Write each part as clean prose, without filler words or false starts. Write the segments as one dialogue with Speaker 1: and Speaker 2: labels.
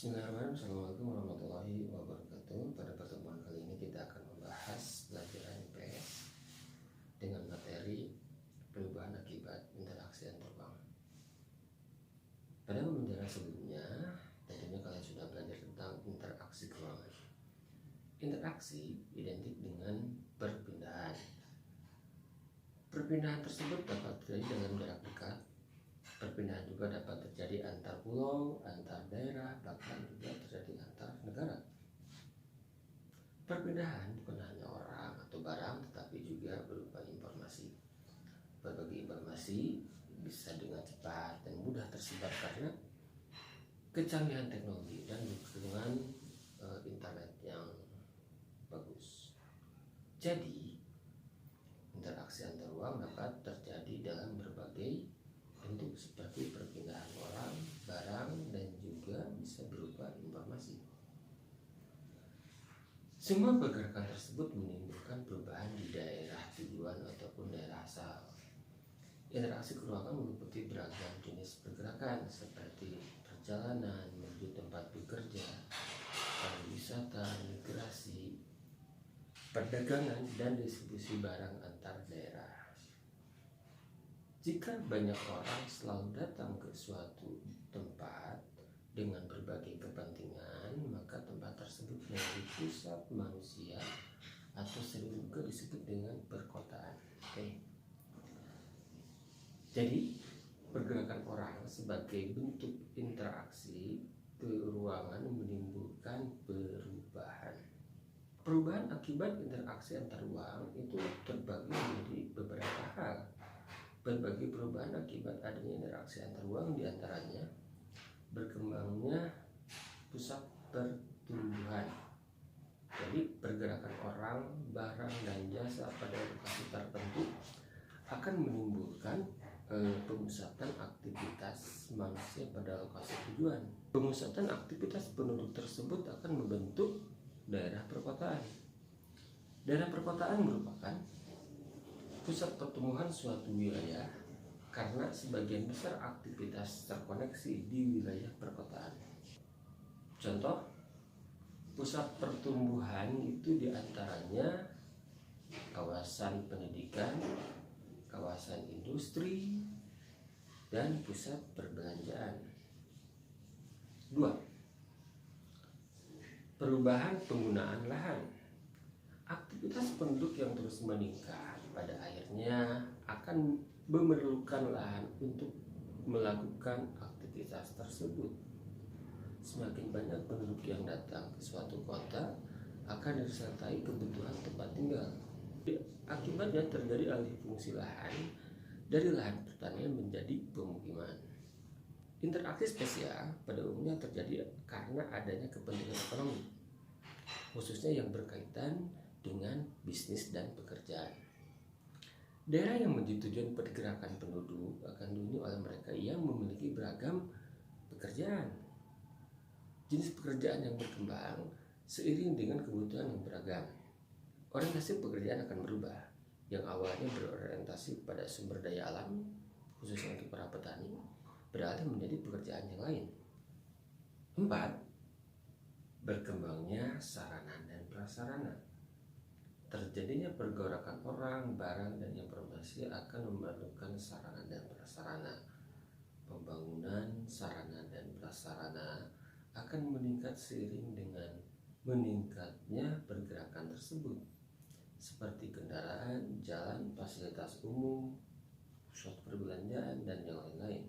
Speaker 1: Bismillahirrahmanirrahim. Assalamualaikum warahmatullahi wabarakatuh. Pada pertemuan kali ini kita akan membahas pelajaran IPS dengan materi perubahan akibat interaksi antar ruang. Pada pembelajaran sebelumnya, tentunya kalian sudah belajar tentang interaksi ruangan. Interaksi identik dengan perpindahan. Perpindahan tersebut dapat terjadi dalam jarak dekat. Perpindahan juga dapat terjadi antar pulau, antar daerah, bahkan juga terjadi antar negara. Perpindahan bukan hanya orang atau barang, tetapi juga berupa informasi. Berbagai informasi bisa dengan cepat dan mudah tersebar karena kecanggihan teknologi dan dukungan internet yang bagus. Jadi, interaksi antar ruang dapat terjadi dalam berbagai bentuk seperti perpindahan orang, barang, dan juga bisa berupa informasi. Semua pergerakan tersebut menimbulkan perubahan di daerah tujuan ataupun daerah asal. Interaksi keruangan meliputi beragam jenis pergerakan seperti perjalanan menuju tempat bekerja, pariwisata, migrasi, perdagangan, dan distribusi barang antar daerah. Jika banyak orang selalu datang ke suatu tempat dengan berbagai kepentingan, maka tempat tersebut menjadi pusat manusia atau sering juga disebut dengan perkotaan. Jadi, pergerakan orang sebagai bentuk interaksi ke ruangan menimbulkan perubahan. Perubahan akibat interaksi antar ruang itu terbagi menjadi beberapa hal. Berbagai perubahan akibat adanya interaksi antar ruang diantaranya berkembangnya pusat pertumbuhan. Jadi pergerakan orang, barang, dan jasa pada lokasi tertentu akan menimbulkan pemusatan aktivitas manusia pada lokasi tujuan. Pemusatan aktivitas penduduk tersebut akan membentuk daerah perkotaan. Daerah perkotaan merupakan pusat pertumbuhan suatu wilayah karena sebagian besar aktivitas terkoneksi di wilayah perkotaan. Contoh, pusat pertumbuhan itu diantaranya kawasan pendidikan, kawasan industri, dan pusat perbelanjaan. 2. Perubahan penggunaan lahan. Aktivitas penduduk yang terus meningkat pada akhirnya akan memerlukan lahan untuk melakukan aktivitas tersebut. Semakin banyak penduduk yang datang ke suatu kota akan disertai kebutuhan tempat tinggal. Akibatnya terjadi alih fungsi lahan dari lahan pertanian menjadi pemukiman. Interaksi spesial pada umumnya terjadi karena adanya kepentingan ekonomi, khususnya yang berkaitan dengan bisnis dan pekerjaan. Daerah yang menjadi tujuan pergerakan penduduk akan dihuni oleh mereka yang memiliki beragam pekerjaan. Jenis pekerjaan yang berkembang seiring dengan kebutuhan yang beragam. Orientasi pekerjaan akan berubah, yang awalnya berorientasi pada sumber daya alam, khususnya untuk para petani, beralih menjadi pekerjaan yang lain. 4. Berkembangnya sarana dan prasarana. Terjadinya pergerakan orang, barang, dan informasi akan memerlukan sarana dan prasarana. Pembangunan sarana dan prasarana akan meningkat seiring dengan meningkatnya pergerakan tersebut, seperti kendaraan, jalan, fasilitas umum, pusat perbelanjaan, dan yang lain-lain.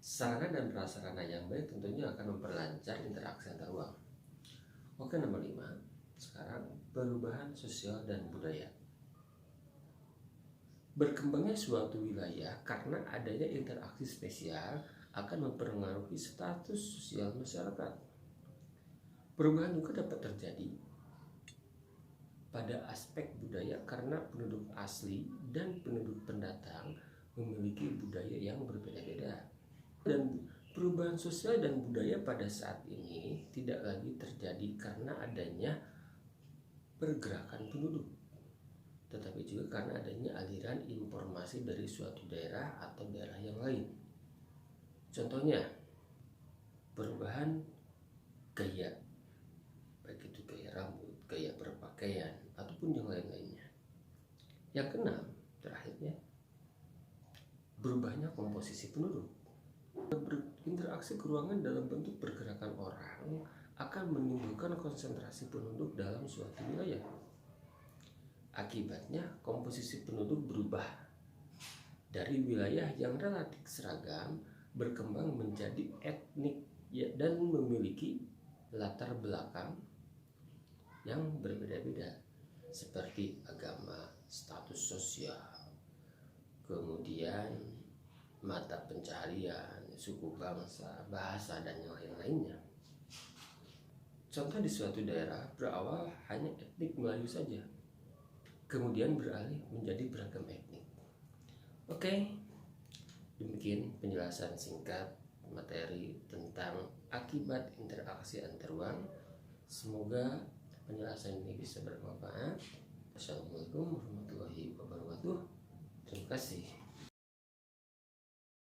Speaker 1: Sarana dan prasarana yang baik tentunya akan memperlancar interaksi antar ruang. Oke, nomor 5. Sekarang perubahan sosial dan budaya. Berkembangnya suatu wilayah karena adanya interaksi spesial akan mempengaruhi status sosial masyarakat. Perubahan juga dapat terjadi pada aspek budaya karena penduduk asli dan penduduk pendatang memiliki budaya yang berbeda-beda. Dan perubahan sosial dan budaya pada saat ini tidak lagi terjadi karena adanya pergerakan penduduk, tetapi juga karena adanya aliran informasi dari suatu daerah atau daerah yang lain. Contohnya, perubahan gaya, baik itu gaya rambut, gaya berpakaian, ataupun yang lain-lainnya. Yang keenam, terakhirnya, berubahnya komposisi penduduk. Berinteraksi ke ruangan dalam bentuk pergerakan orang akan menimbulkan konsentrasi penduduk dalam suatu wilayah. Akibatnya, komposisi penduduk berubah dari wilayah yang relatif seragam berkembang menjadi etnik dan memiliki latar belakang yang berbeda-beda seperti agama, status sosial, kemudian mata pencaharian, suku bangsa, bahasa, dan yang lain-lainnya. Contoh, di suatu daerah berawal hanya etnik Melayu saja, kemudian beralih menjadi beragam etnik. Oke, demikian penjelasan singkat materi tentang akibat interaksi antar ruang. Semoga penjelasan ini bisa bermanfaat. Assalamualaikum warahmatullahi wabarakatuh. Terima kasih.